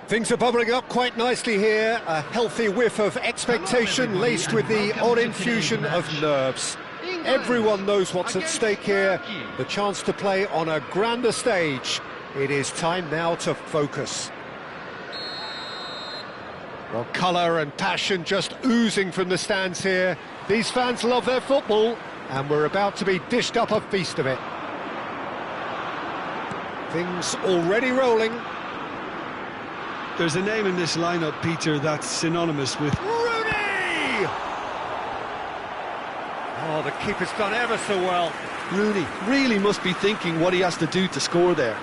Things are bubbling up quite nicely here. A healthy whiff of expectation laced with the odd infusion of nerves. Everyone knows what's at stake here. The chance to play on a grander stage. It is time now to focus. Well, colour and passion just oozing from the stands here. These fans love their football, and we're about to be dished up a feast of it. Things already rolling. There's a name in this lineup, Peter, that's synonymous with... Rooney! Oh, the keeper's done ever so well. Rooney really must be thinking what he has to do to score there.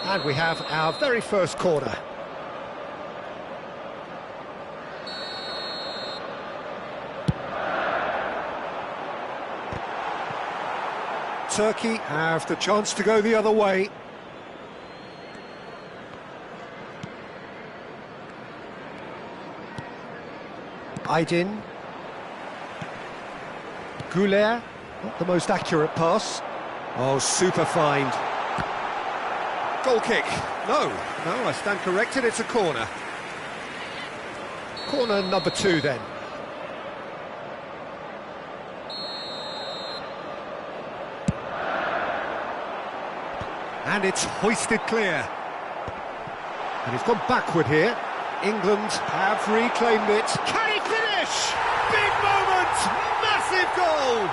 And we have our very first corner. Turkey have the chance to go the other way. Aydin. Goulet, not the most accurate pass. Oh, super find. Goal kick. No, I stand corrected, it's a corner. Corner number 2 then. And it's hoisted clear. And he's gone backward here. England have reclaimed it. Can he finish? Big moment! Massive goal!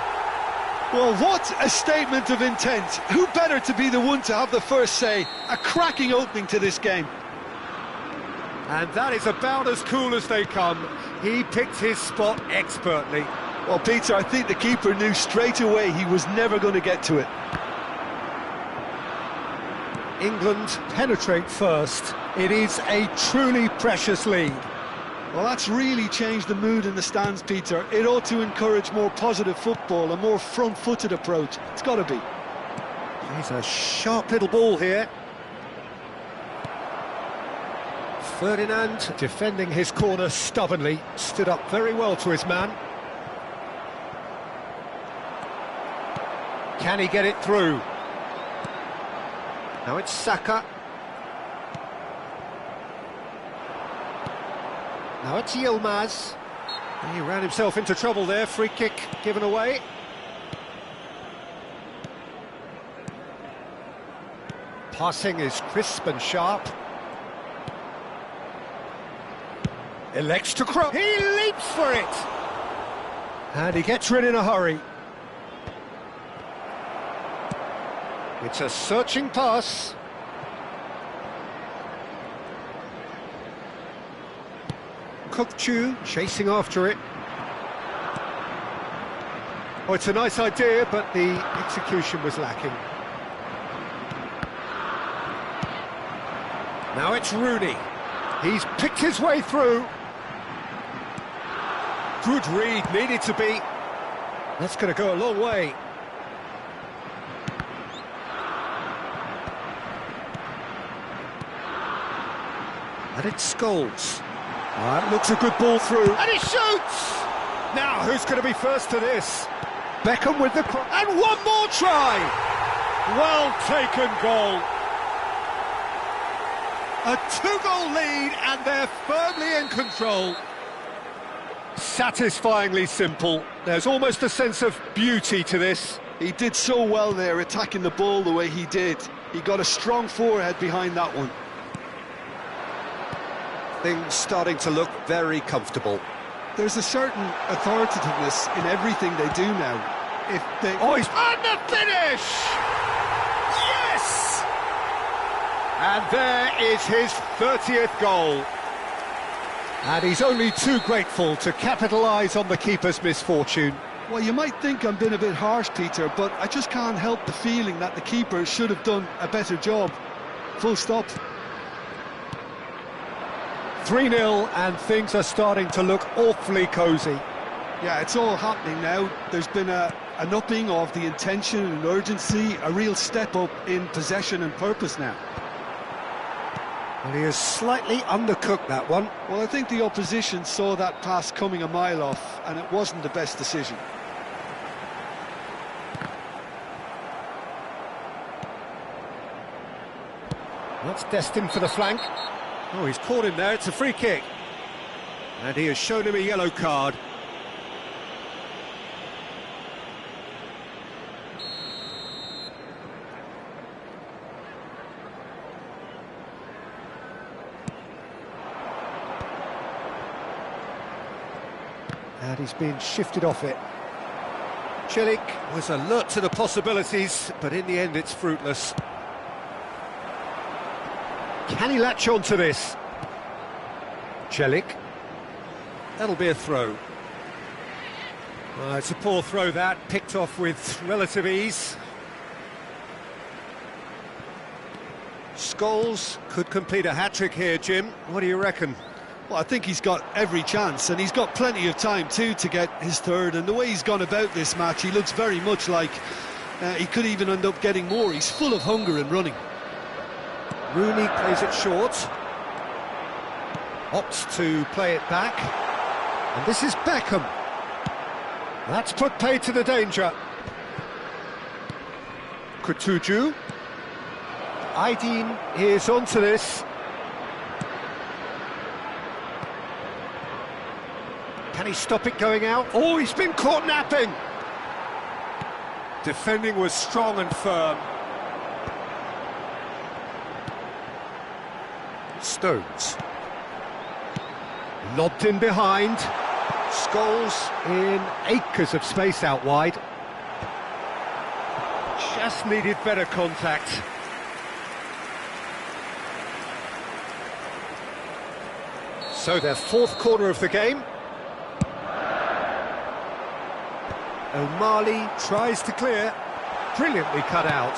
Well, what a statement of intent. Who better to be the one to have the first say? A cracking opening to this game. And that is about as cool as they come. He picked his spot expertly. Well, Peter, I think the keeper knew straight away he was never going to get to it. England penetrate first. It is a truly precious lead. Well, that's really changed the mood in the stands, Peter. It ought to encourage more positive football, a more front-footed approach. It's got to be. He's a sharp little ball here. Ferdinand, defending his corner stubbornly, stood up very well to his man. Can he get it through? Now it's Saka. Now it's Yilmaz. He ran himself into trouble there, free kick given away. Passing is crisp and sharp. Elects to cross. He leaps for it! And he gets rid in a hurry. It's a searching pass. Kokchu chasing after it. Oh, it's a nice idea, but the execution was lacking. Now it's Rooney. He's picked his way through. Good read, needed to be. That's going to go a long way. And it's Scholes. That looks a good ball through. And he shoots! Now, who's going to be first to this? Beckham with the cross. And one more try! Well taken goal. A 2-goal lead, and they're firmly in control. Satisfyingly simple. There's almost a sense of beauty to this. He did so well there, attacking the ball the way he did. He got a strong forehead behind that one. Things starting to look very comfortable. There's a certain authoritativeness in everything they do now. If they... Oh, he's... And the finish! Yes! And there is his 30th goal. And he's only too grateful to capitalise on the keeper's misfortune. Well, you might think I'm being a bit harsh, Peter, but I just can't help the feeling that the keeper should have done a better job. Full stop. 3-0, and things are starting to look awfully cosy. Yeah, it's all happening now. There's been an upping of the intention and urgency, a real step up in possession and purpose now. Well, he has slightly undercooked that one. Well, I think the opposition saw that pass coming a mile off, and it wasn't the best decision. That's destined for the flank. Oh, he's caught him there, it's a free kick. And he has shown him a yellow card. And he's been shifted off it. Celik was alert to the possibilities, but in the end it's fruitless. Can he latch on to this? Celik. That'll be a throw. It's a poor throw that, picked off with relative ease. Scholes could complete a hat-trick here, Jim. What do you reckon? Well, I think he's got every chance, and he's got plenty of time too to get his third. And the way he's gone about this match, he looks very much like he could even end up getting more. He's full of hunger and running. Rooney plays it short, opts to play it back, and this is Beckham. That's put paid to the danger. Kutuju. Aydin is onto this. Can he stop it going out? Oh, he's been caught napping. Defending was strong and firm. Stones. Lobbed in behind. Scholes in acres of space out wide. Just needed better contact. So their fourth corner of the game. O'Malley tries to clear. Brilliantly cut out.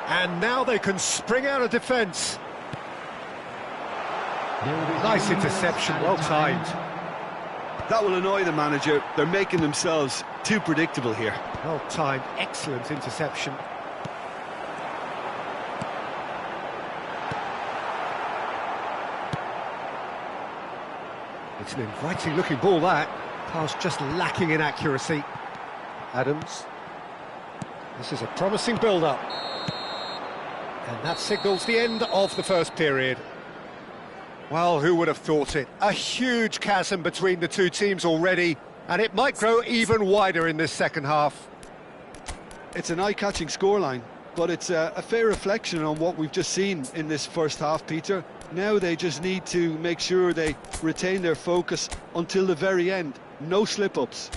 And now they can spring out of defence. Nice interception, well timed. That will annoy the manager. They're making themselves too predictable here. Well timed, excellent interception. It's an inviting looking ball, that. Pass just lacking in accuracy. Adams. This is a promising build-up. And that signals the end of the first period. Well, who would have thought it? A huge chasm between the two teams already, and it might grow even wider in this second half. It's an eye-catching scoreline, but it's a fair reflection on what we've just seen in this first half, Peter. Now they just need to make sure they retain their focus until the very end. No slip-ups.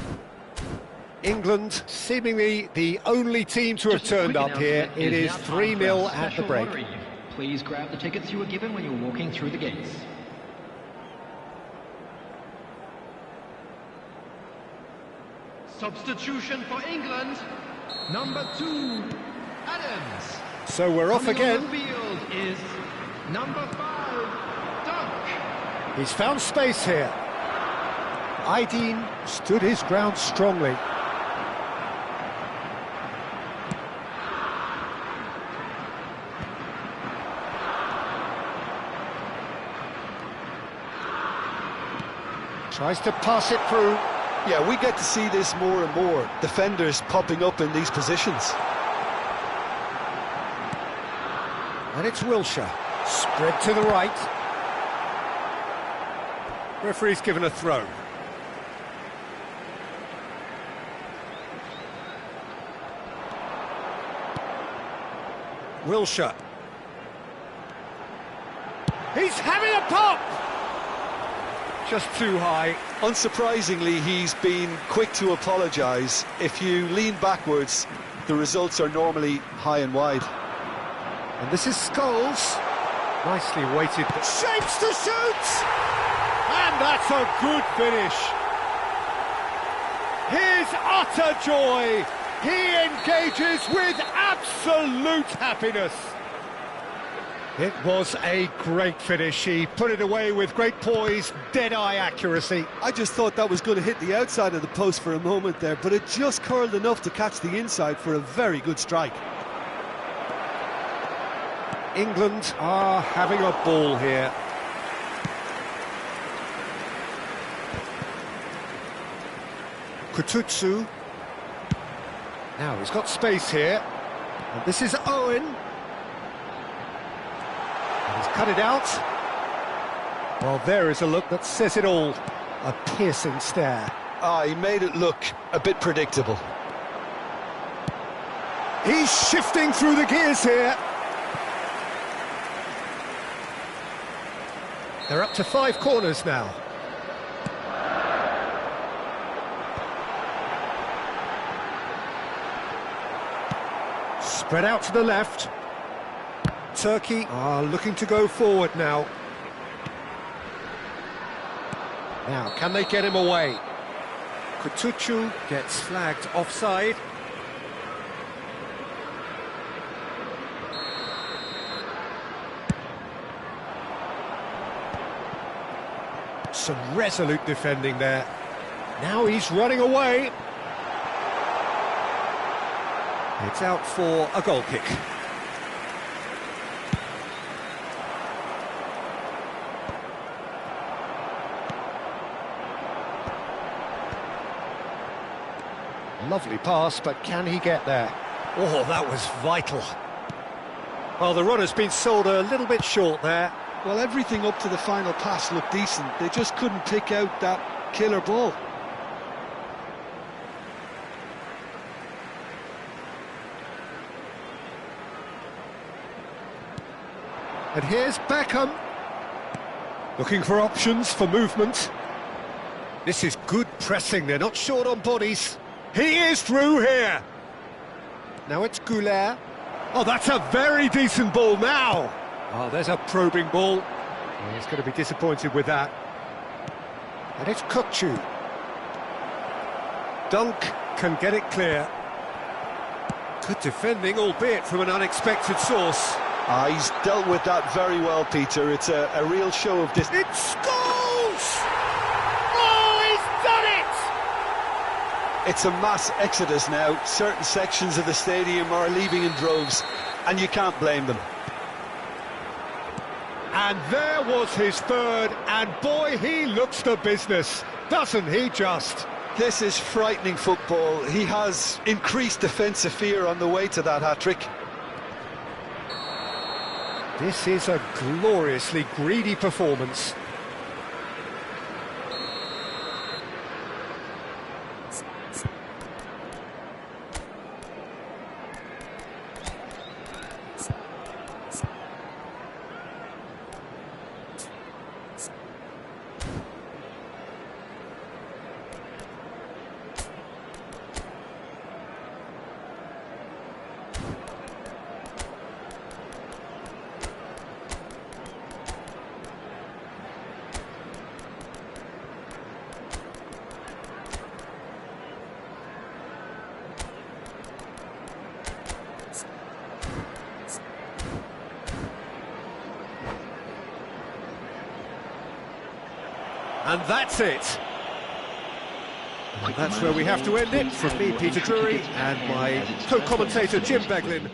England, seemingly the only team to have turned up here. It is 3-0 at the break. Please grab the tickets you were given when you were walking through the gates. Substitution for England, number 2, Adams. So we're off again. On the field is number 5, Dunk. He's found space here. Aydin stood his ground strongly. Tries to pass it through. Yeah, we get to see this more and more. Defenders popping up in these positions. And it's Wilshere. Spread to the right. Referee's given a throw. Wilshere. He's having a pop! Just too high. Unsurprisingly, he's been quick to apologise. If you lean backwards, the results are normally high and wide. And this is Scholes. Nicely weighted. Shapes to shoot! And that's a good finish. His utter joy. He engages with absolute happiness. It was a great finish. He put it away with great poise, dead-eye accuracy. I just thought that was going to hit the outside of the post for a moment there, but it just curled enough to catch the inside for a very good strike. England are having a ball here. Kututsu. Now he's got space here. And this is Owen. And he's cut it out. Well, there is a look that says it all. A piercing stare. He made it look a bit predictable. He's shifting through the gears here. They're up to 5 corners now. Spread out to the left. Turkey are looking to go forward now. Now, can they get him away? Kutucu gets flagged offside. Some resolute defending there. Now he's running away. It's out for a goal kick. Lovely pass, but can he get there? Oh, that was vital. Well, the run has been sold a little bit short there. Well, everything up to the final pass looked decent. They just couldn't pick out that killer ball. And here's Beckham. Looking for options for movement. This is good pressing. They're not short on bodies. He is through here. Now it's Goulet. Oh, that's a very decent ball now. Oh, there's a probing ball. He's going to be disappointed with that. And it's Kukcu. Dunk can get it clear. Good defending, albeit from an unexpected source. He's dealt with that very well, Peter. It's a real show of this. It scores! Oh, he's done it! It's a mass exodus now. Certain sections of the stadium are leaving in droves, and you can't blame them. And there was his third, and boy, he looks the business, doesn't he just? This is frightening football. He has increased defensive fear on the way to that hat-trick. This is a gloriously greedy performance. And that's it. And that's where we have to end it. From me, Peter Drury, and my co-commentator, Jim Beglin.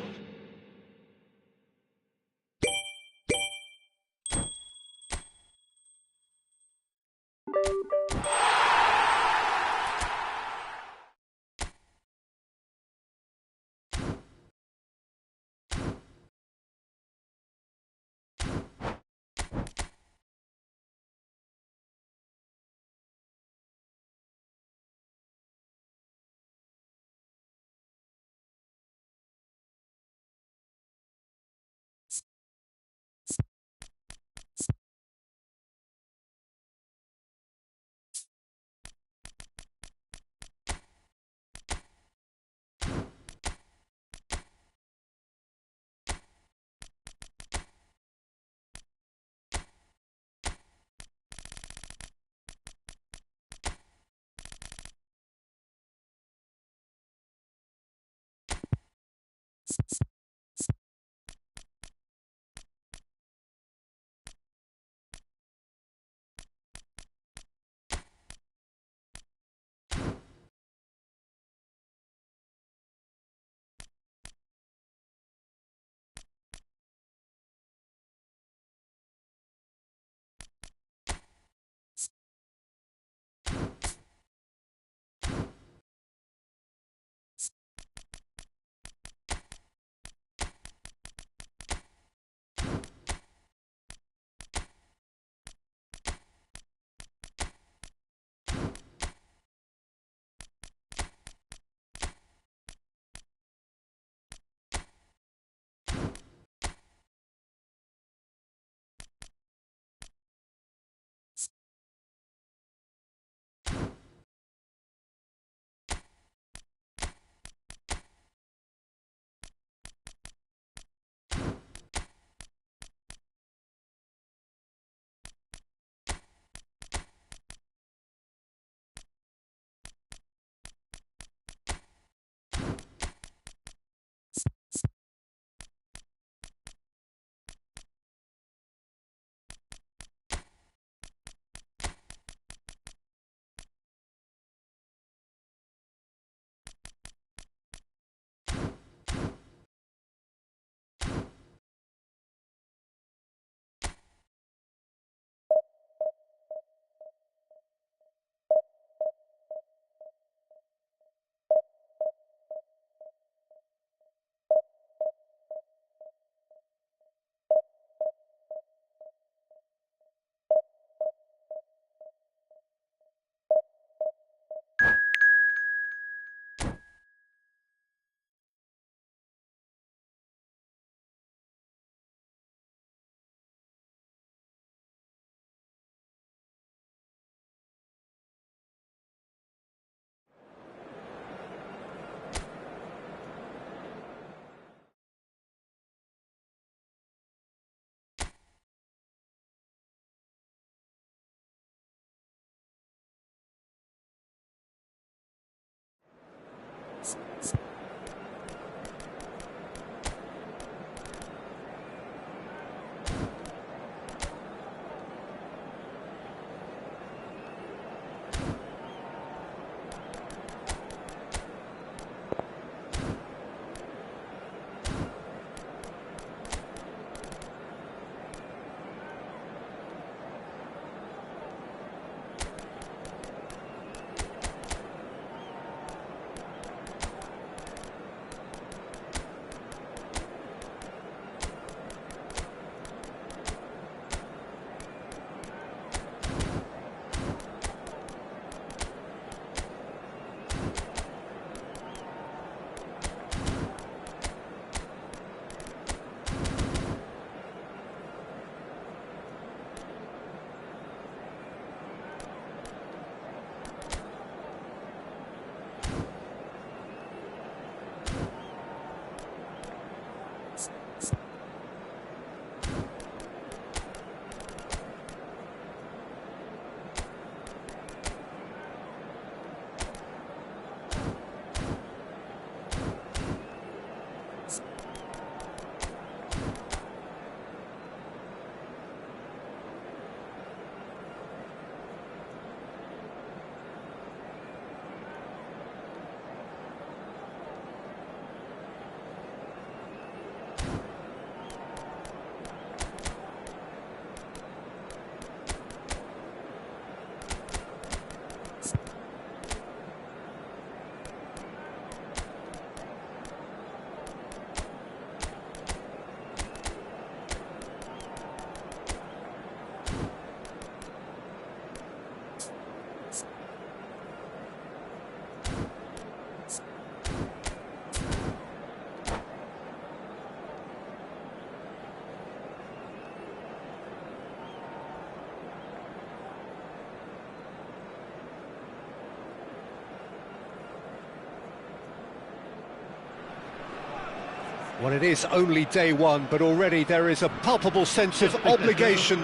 Well, it is only day one, but already there is a palpable sense of obligation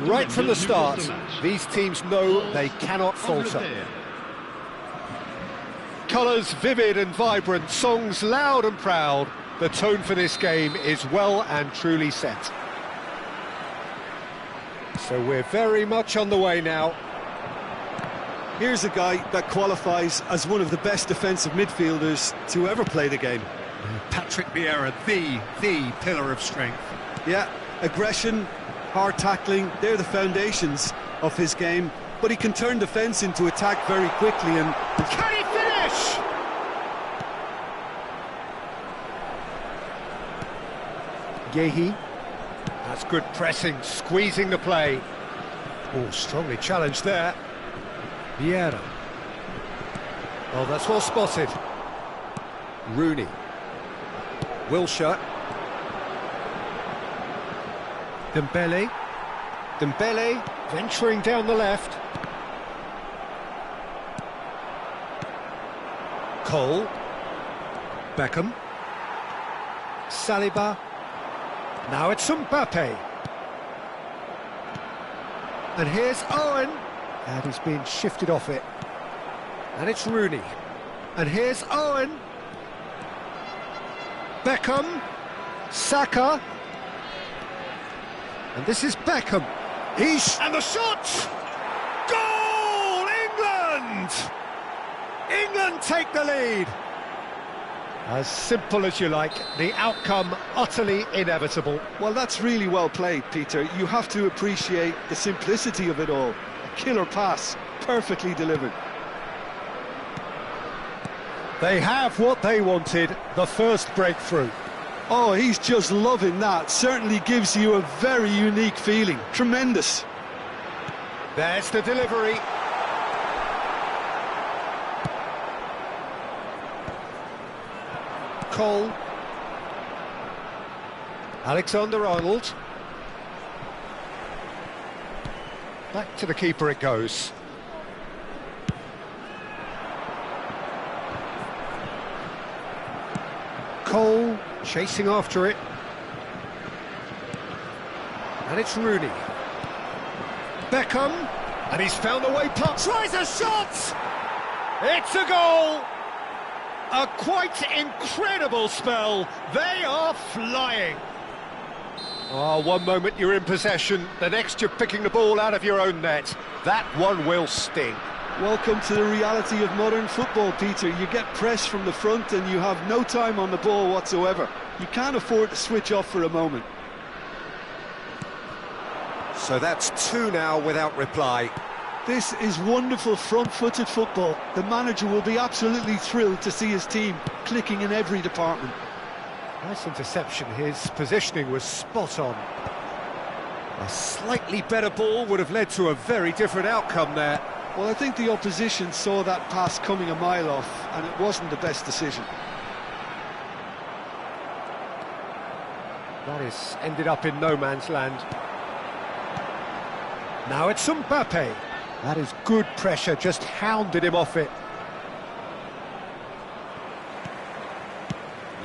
right from the start. These teams know they cannot falter. Colours vivid and vibrant, songs loud and proud. The tone for this game is well and truly set. So we're very much on the way now. Here's a guy that qualifies as one of the best defensive midfielders to ever play the game. Patrick Vieira, the pillar of strength. Yeah, aggression, hard tackling, they're the foundations of his game, but he can turn defence into attack very quickly and... Can he finish? Yehi. That's good pressing, squeezing the play. Oh, strongly challenged there. Vieira. Oh, that's well spotted. Rooney. Wilshere. Dembele. Dembele venturing down the left. Cole. Beckham. Saliba. Now it's Mbappe. And here's Owen. And he's being shifted off it. And it's Rooney. And here's Owen. Beckham. Saka. And this is Beckham. And the shot! Goal! England! England take the lead. As simple as you like, the outcome utterly inevitable. Well, that's really well played, Peter. You have to appreciate the simplicity of it all. A killer pass, perfectly delivered. They have what they wanted, the first breakthrough. Oh, he's just loving that. Certainly gives you a very unique feeling. Tremendous. There's the delivery. Cole. Alexander-Arnold. Back to the keeper it goes. Cole chasing after it. And it's Rooney. Beckham. And he's found the way past. Tries a shot! It's a goal! A quite incredible spell. They are flying. Oh, one moment you're in possession, the next you're picking the ball out of your own net. That one will sting. Welcome to the reality of modern football, Peter. You get pressed from the front and you have no time on the ball whatsoever. You can't afford to switch off for a moment. So that's two now without reply. This is wonderful front-footed football. The manager will be absolutely thrilled to see his team clicking in every department. Nice interception, his positioning was spot on. A slightly better ball would have led to a very different outcome there. Well, I think the opposition saw that pass coming a mile off, and it wasn't the best decision. That is ended up in no man's land. Now it's Mbappe. That is good pressure, just hounded him off it.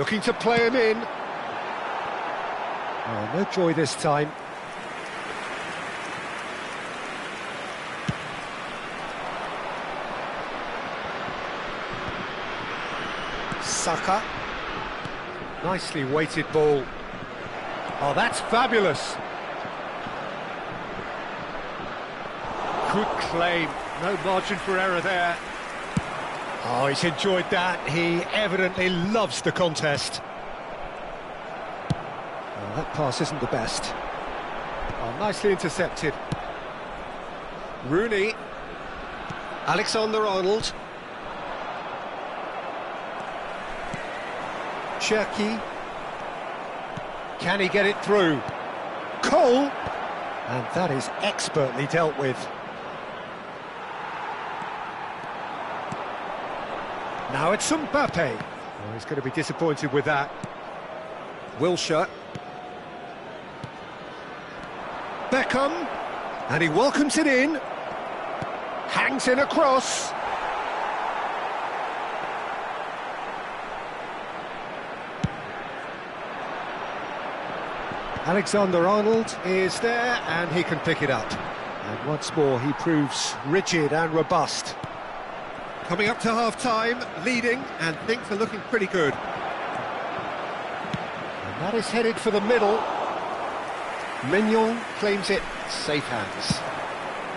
Looking to play him in. Oh, no joy this time. Saka. Nicely weighted ball. Oh, that's fabulous. Good claim. No margin for error there. Oh, he's enjoyed that. He evidently loves the contest. Oh, that pass isn't the best. Oh, nicely intercepted. Rooney. Alexander-Arnold. Cherki. Can he get it through? Cole. And that is expertly dealt with. Now it's Mbappe. Oh, he's going to be disappointed with that. Wilshere. Beckham. And he welcomes it in. Hangs in a cross. Alexander-Arnold is there, and he can pick it up. And once more, he proves rigid and robust. Coming up to half-time, leading, and things are looking pretty good. And that is headed for the middle. Mignon claims it, safe hands.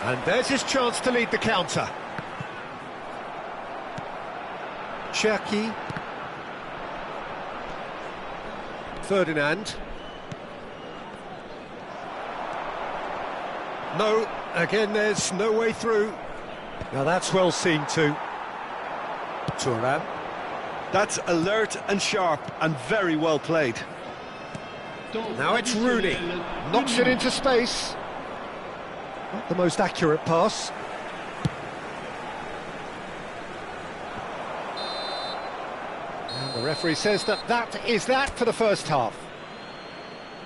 And there's his chance to lead the counter. Cherki. Ferdinand. No, again there's no way through. Now that's well seen too. Thuram. That's alert and sharp and very well played. Now it's Rooney. Knocks it into space. Not the most accurate pass. And the referee says that is that for the first half.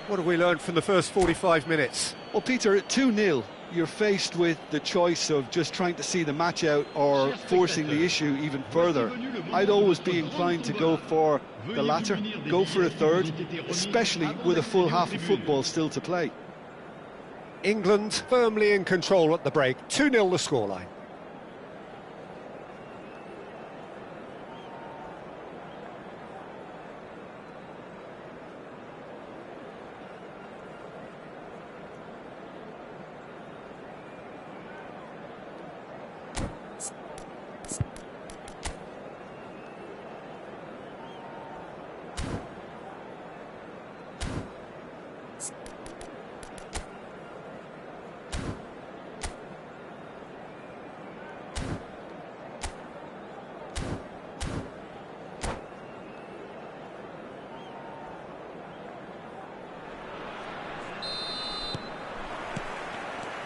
What have we learned from the first 45 minutes? Well, Peter, 2-0, you're faced with the choice of just trying to see the match out or forcing the issue even further. I'd always be inclined to go for the latter, go for a third, especially with a full half of football still to play. England firmly in control at the break, 2-0 the scoreline.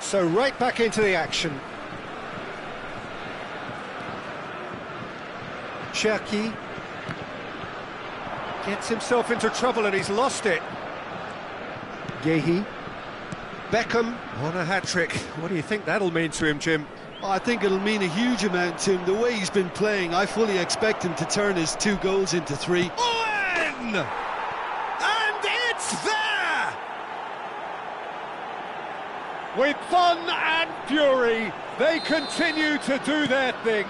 So right back into the action. Cherki gets himself into trouble and he's lost it. Gehi. Beckham on a hat-trick. What do you think that'll mean to him, Jim? I think it'll mean a huge amount to him. The way he's been playing, I fully expect him to turn his 2 goals into 3. Owen! And it's there! With fun and fury, they continue to do their thing.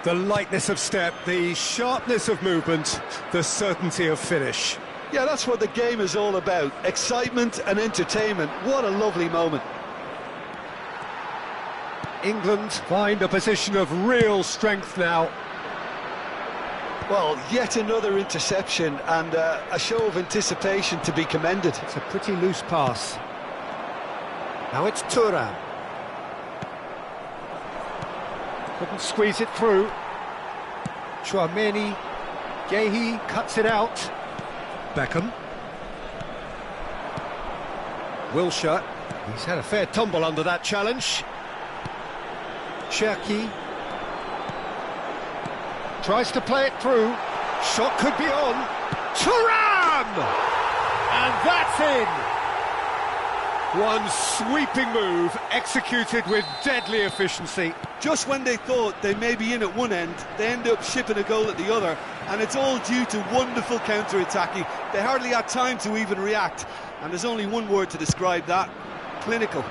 The lightness of step, the sharpness of movement, the certainty of finish. Yeah, that's what the game is all about. Excitement and entertainment. What a lovely moment. England find a position of real strength now. Well, yet another interception and a show of anticipation to be commended. It's a pretty loose pass. Now it's Thuram. Couldn't squeeze it through. Chouameni. Gehi cuts it out. Beckham. Wilshere. He's had a fair tumble under that challenge. Cherki. Tries to play it through. Shot could be on. Thuram! And that's in! One sweeping move, executed with deadly efficiency. Just when they thought they may be in at one end, they end up shipping a goal at the other, and it's all due to wonderful counter-attacking. They hardly had time to even react, and there's only one word to describe that: clinical.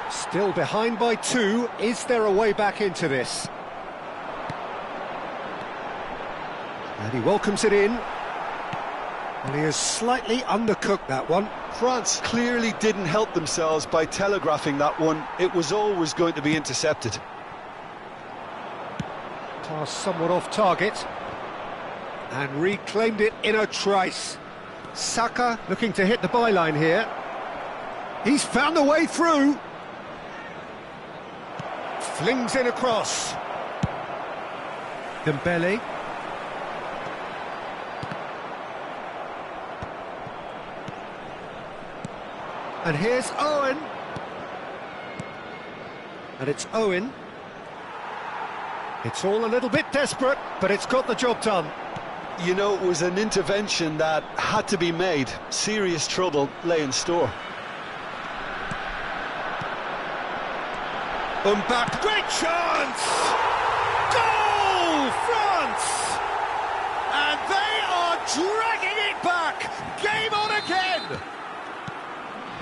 Still behind by 2. Is there a way back into this? And he welcomes it in. Well, he has slightly undercooked that one. France clearly didn't help themselves by telegraphing that one. It was always going to be intercepted. Pass somewhat off target. And reclaimed it in a trice. Saka looking to hit the byline here. He's found a way through. Flings in across. Dembele. And here's Owen. And it's Owen. It's all a little bit desperate, but it's got the job done. You know, it was an intervention that had to be made. Serious trouble lay in store. Mbappe, great chance! Goal, France! And they are dragging it back!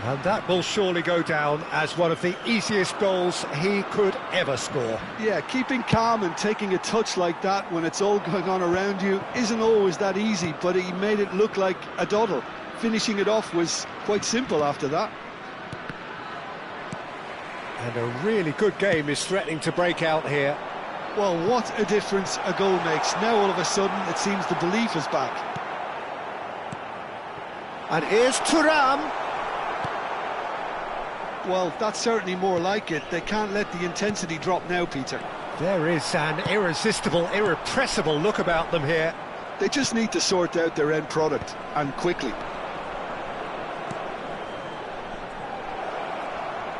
And that will surely go down as one of the easiest goals he could ever score. Yeah, keeping calm and taking a touch like that when it's all going on around you isn't always that easy, but he made it look like a doddle. Finishing it off was quite simple after that. And a really good game is threatening to break out here. Well, what a difference a goal makes. Now all of a sudden it seems the belief is back. And here's Thuram. Well, that's certainly more like it. They can't let the intensity drop now, Peter. There is an irresistible, irrepressible look about them here. They just need to sort out their end product, and quickly.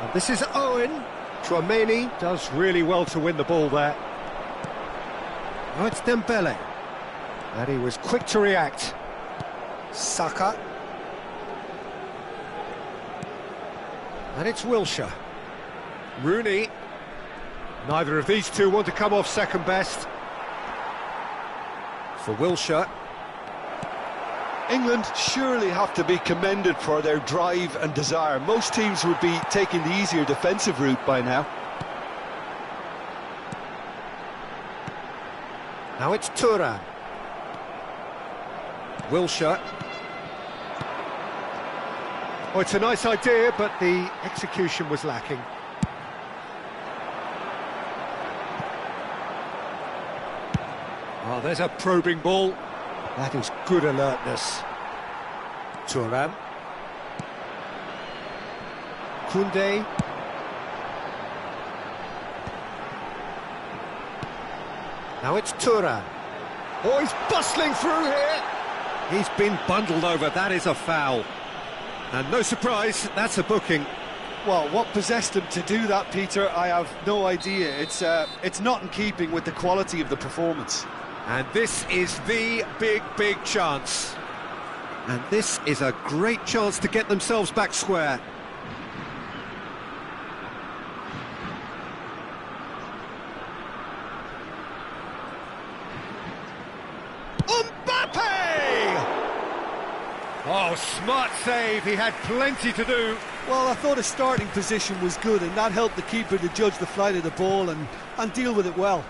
And this is Owen. Tchouameni does really well to win the ball there. Now it's Dembele. And he was quick to react. Saka. And it's Wilshere. Rooney. Neither of these two want to come off second best. For Wilshere. England surely have to be commended for their drive and desire. Most teams would be taking the easier defensive route by now. Now it's Thuram. Wilshere. Oh, it's a nice idea, but the execution was lacking. Oh, there's a probing ball. That is good alertness. Thuram. Koundé. Now it's Thuram. Oh, he's bustling through here. He's been bundled over. That is a foul. And no surprise, that's a booking. Well, what possessed him to do that, Peter, I have no idea. It's not in keeping with the quality of the performance. And this is the big chance. And this is a great chance to get themselves back square. Oh, smart save, he had plenty to do. Well, I thought his starting position was good, and that helped the keeper to judge the flight of the ball and deal with it well.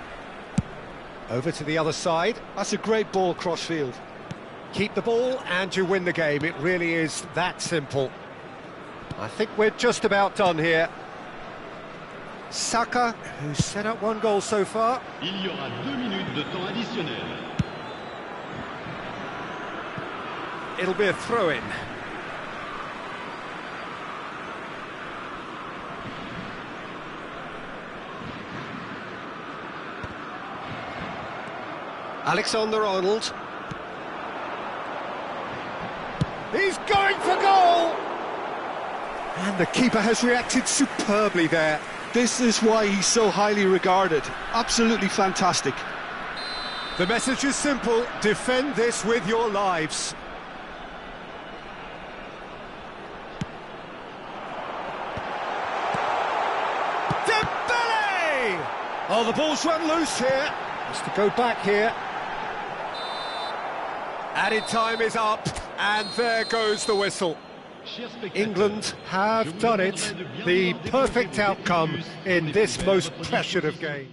Over to the other side. That's a great ball cross-field. Keep the ball and you win the game. It really is that simple. I think we're just about done here. Saka, who's set up one goal so far. Il y aura 2 minutes de temps additionnel. It'll be a throw-in. Alexander-Arnold. He's going for goal! And the keeper has reacted superbly there. This is why he's so highly regarded. Absolutely fantastic. The message is simple: defend this with your lives. Oh, the ball's run loose here. Has to go back here. Added time is up, and there goes the whistle. England have done it. The perfect outcome in this most pressured of games.